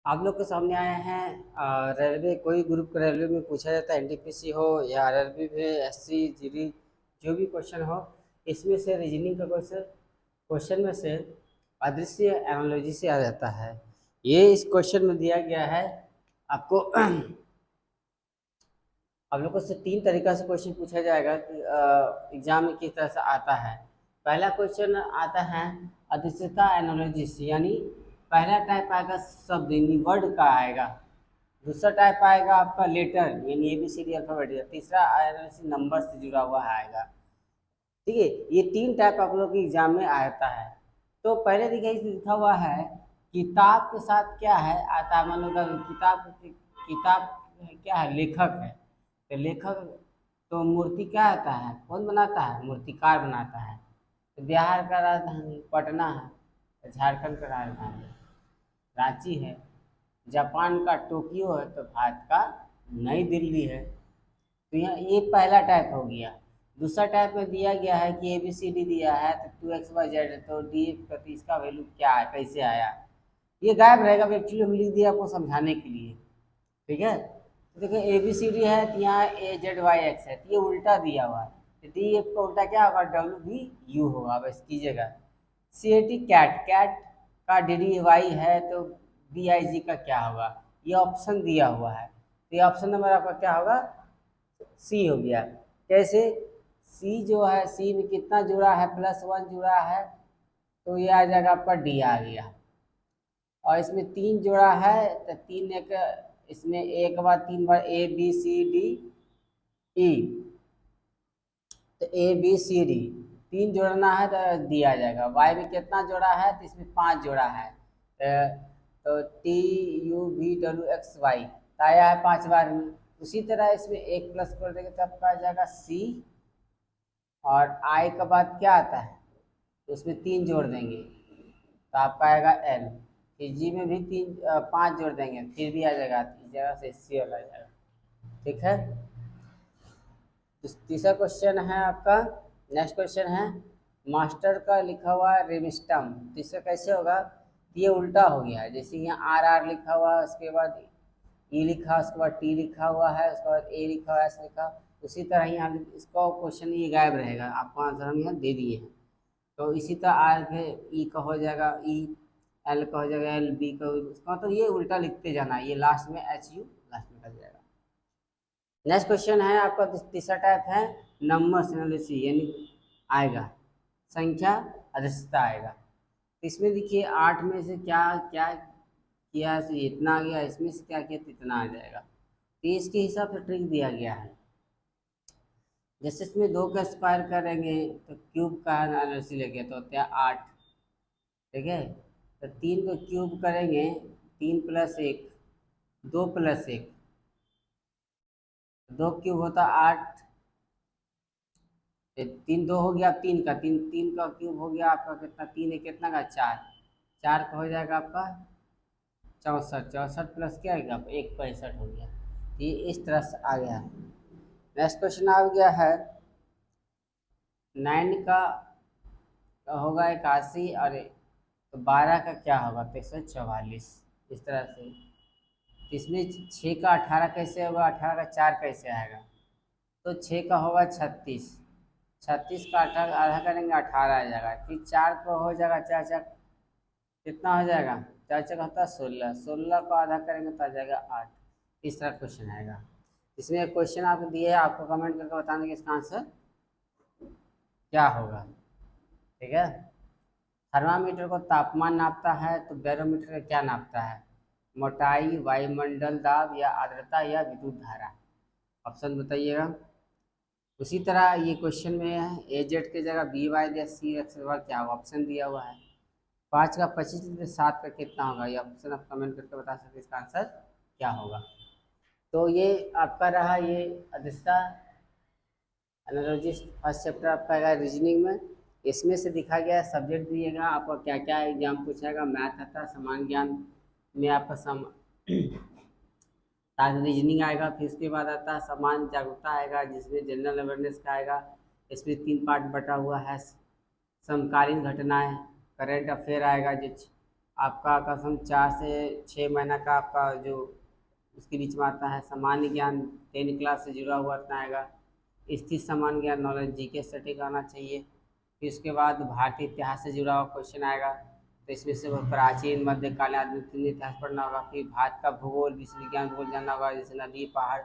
आप लोग के सामने आए हैं रेलवे। कोई ग्रुप रेलवे में पूछा जाता है, एनटीपीसी हो या आरआरबी में, एससी जीडी, जो भी क्वेश्चन हो, इसमें से रीजनिंग का क्वेश्चन क्वेश्चन में से अदृश्य एनालॉजी से आ जाता है। ये इस क्वेश्चन में दिया गया है आपको। आप लोगों से तीन तरीका से क्वेश्चन पूछा जाएगा कि एग्जाम में किस तरह से आता है। पहला क्वेश्चन आता है अदृश्यता एनालॉजी से, यानी पहला टाइप आएगा शब्द यानी वर्ड का आएगा। दूसरा टाइप आएगा आपका लेटर यानी A B C D alphabet. तीसरा एनालिसिस नंबर से जुड़ा हुआ आएगा। ठीक है, ये तीन टाइप आप लोग के एग्जाम में आता है। तो पहले देखिए इसमें लिखा हुआ है किताब के साथ क्या है आता है। मान लो अगर किताब किताब क्या है, लेखक है। तो लेखक, तो मूर्ति क्या आता है, कौन बनाता है, मूर्तिकार बनाता है। तो बिहार का राजधानी पटना है, तो झारखंड का राजधानी रांची है। जापान का टोक्यो है, तो भारत का नई दिल्ली है। तो यहाँ ये पहला टाइप हो गया। दूसरा टाइप में दिया गया है कि ए बी सी डी दिया है, तो टू एक्स वाई जेड, तो डी प्रति इसका वैल्यू क्या है, कैसे आया। ये गायब रहेगा, एक्चुअली हम लिख दिया आपको समझाने के लिए। ठीक है, तो देखिए ए बी सी डी है, तो यहाँ ए जेड वाई एक्स है, तो ये उल्टा दिया हुआ है। तो डी एफ का उल्टा क्या होगा, डब्ल्यू बी यू होगा। बस कीजिएगा। सी ए टी कैट, कैट का डी डी वाई है, तो बी आई जी का क्या होगा। ये ऑप्शन दिया हुआ है, तो ये ऑप्शन नंबर आपका क्या होगा, सी हो गया। कैसे, सी जो है, सी में कितना जुड़ा है, +1 जुड़ा है, तो ये आ जाएगा आपका डी आ गया। और इसमें 3 जोड़ा है, तो 3 एक, इसमें एक बार 3 बार ए बी सी डी ई, तो ए बी सी डी 3 जोड़ना है तो डी आ जाएगा। वाई में कितना जोड़ा है, तो इसमें 5 जोड़ा है, तो T U V W X Y, तो आया है 5 बार में। उसी तरह इसमें एक प्लस कर देंगे तब का आ जाएगा सी। और आई का बाद क्या आता है, तो उसमें 3 जोड़ देंगे तो आपका आएगा एल। फिर जी में भी 5 जोड़ देंगे, फिर भी आ जाएगा, इस जगह से सी एल आ जाएगा। ठीक है। तीसरा क्वेश्चन है आपका, नेक्स्ट क्वेश्चन है मास्टर का लिखा हुआ रेमिस्टम। तीसरा कैसे होगा, ये उल्टा हो गया है। जैसे यहाँ आर आर लिखा हुआ है, उसके बाद ई लिखा, उसके बाद टी लिखा हुआ है, उसके बाद ए लिखा हुआ है, एस लिखा। उसी तरह यहाँ इसका क्वेश्चन ये गायब रहेगा, आपको आंसर हम यहाँ दे दिए हैं। तो इसी तरह आर के ई का हो जाएगा ई, एल का हो जाएगा एल, बी का उसका मतलब ये उल्टा लिखते जाना, ये लास्ट में एच यू लास्ट में कर जाएगा। नेक्स्ट क्वेश्चन है आपका, तीसरा टाइप है नंबर्स एनालिसिस, यानी आएगा संख्या अदृश्यता आएगा। इसमें देखिए 8 में से क्या क्या किया, तो इतना आ गया, इसमें से क्या किया तो इतना आ जाएगा। तो इसके हिसाब से ट्रिक दिया गया है। जैसे इसमें 2 का स्क्वायर करेंगे तो क्यूब का एनालिसिस लेंगे तो होता है 8। ठीक है, तो 3 को क्यूब करेंगे, 3 + 1, 2 + 1, 2 क्यूब होता 8। 3 2 हो गया, 3 का 3, 3 का क्यूब हो गया आपका कितना, 3 है कितना का 4, 4 का हो जाएगा आपका 64, 64 प्लस क्या आएगा, 1 65 हो गया। ये इस तरह से आ गया। नेक्स्ट क्वेश्चन आ गया है 9 का होगा 81, और तो 12 का क्या होगा, 344। इस तरह से इसमें 6 का 18 कैसे होगा, 18 का 4 कैसे आएगा, तो 6 का होगा 36, 36 का 18 आधा करेंगे 18 आ जाएगा। फिर 4 को हो जाएगा 4 4 कितना हो जाएगा, 4 4 होता है 16, 16 को आधा करेंगे तो आ जाएगा 8। इस तरह क्वेश्चन आएगा। इसमें एक क्वेश्चन आपको दिए है, आपको कमेंट करके बताना कि इसका आंसर क्या होगा। ठीक है। थर्मामीटर को तापमान नापता है, तो बैरोमीटर का क्या नापता है, मोटाई, वायुमंडल दाब, या आर्द्रता, या विद्युत धारा। ऑप्शन बताइएगा। उसी तरह ये क्वेश्चन में है ए जेड की जगह बी वाई या सी एक्स वाई क्या होगा, ऑप्शन दिया हुआ है। 5 का 25 में 7 का कितना होगा, ये ऑप्शन आप कमेंट करके बता सकते हैं इसका आंसर क्या होगा। तो ये आपका रहा ये अदृश्यता एनालॉजिस्ट फर्स्ट चैप्टर आपका आएगा रीजनिंग में। इसमें से दिखा गया सब्जेक्ट दिएगा आपका क्या क्या एग्जाम पूछेगा। मैथ आता है, सामान्य ज्ञान में आपका रीजनिंग आएगा। फिर उसके बाद आता है सामान्य जागरूकता आएगा, जिसमें जनरल अवेयरनेस का आएगा। इसमें 3 पार्ट बटा हुआ है। समकालीन घटनाएं, करेंट अफेयर आएगा, जो आपका कसम 4 से 6 महीना का आपका जो उसके बीच में आता है। सामान्य ज्ञान 10 क्लास से जुड़ा हुआ अपना आएगा। स्थिर सामान्य ज्ञान नॉलेज जीके स्टैटिक आना चाहिए। फिर उसके बाद भारतीय इतिहास से जुड़ा हुआ क्वेश्चन आएगा, तो इसमें से प्राचीन मध्यकालीन आधुनिक इतिहास पढ़ना होगा। फिर भारत का भूगोल विश्व विज्ञान भूगोल जानना होगा, जैसे नदी पहाड़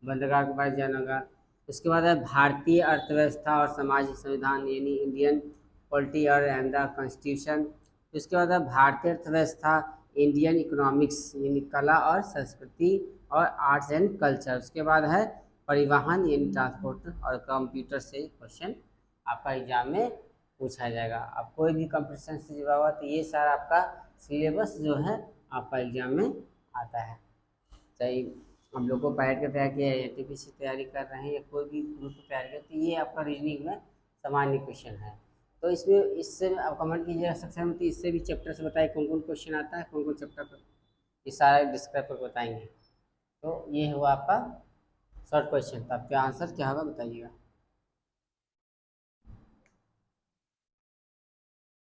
बंदरगाह के बारे में जानना होगा। उसके बाद है भारतीय अर्थव्यवस्था और सामाजिक संविधान यानी इंडियन पॉलिटी और एंड द कॉन्स्टिट्यूशन। उसके बाद है भारतीय अर्थव्यवस्था, इंडियन इकोनॉमिक्स यानी कला और संस्कृति और आर्ट्स एंड कल्चर। उसके बाद है परिवहन यानी ट्रांसपोर्ट और कंप्यूटर से क्वेश्चन आपका एग्जाम में पूछा जाएगा। अब कोई भी कंप्यूटर साइंस से जुड़ा हुआ तो ये सारा आपका सिलेबस जो है आपका एग्जाम में आता है। चाहे हम लोग को पैड की तैयारी किया या टीपीसी तैयारी कर रहे हैं या कोई भी ग्रुप की तैयारी कर, तो ये आपका रीजनिंग में सामान्य क्वेश्चन है। तो इसमें इससे आप कमेंट कीजिएगा सेक्शन में, तो इससे भी चैप्टर से बताइए कौन कौन क्वेश्चन आता है, कौन कौन चैप्टर पर, ये सारे डिस्क्राइब पर बताएंगे। तो ये हुआ आपका शॉर्ट क्वेश्चन। तो आपका आंसर क्या होगा बताइएगा।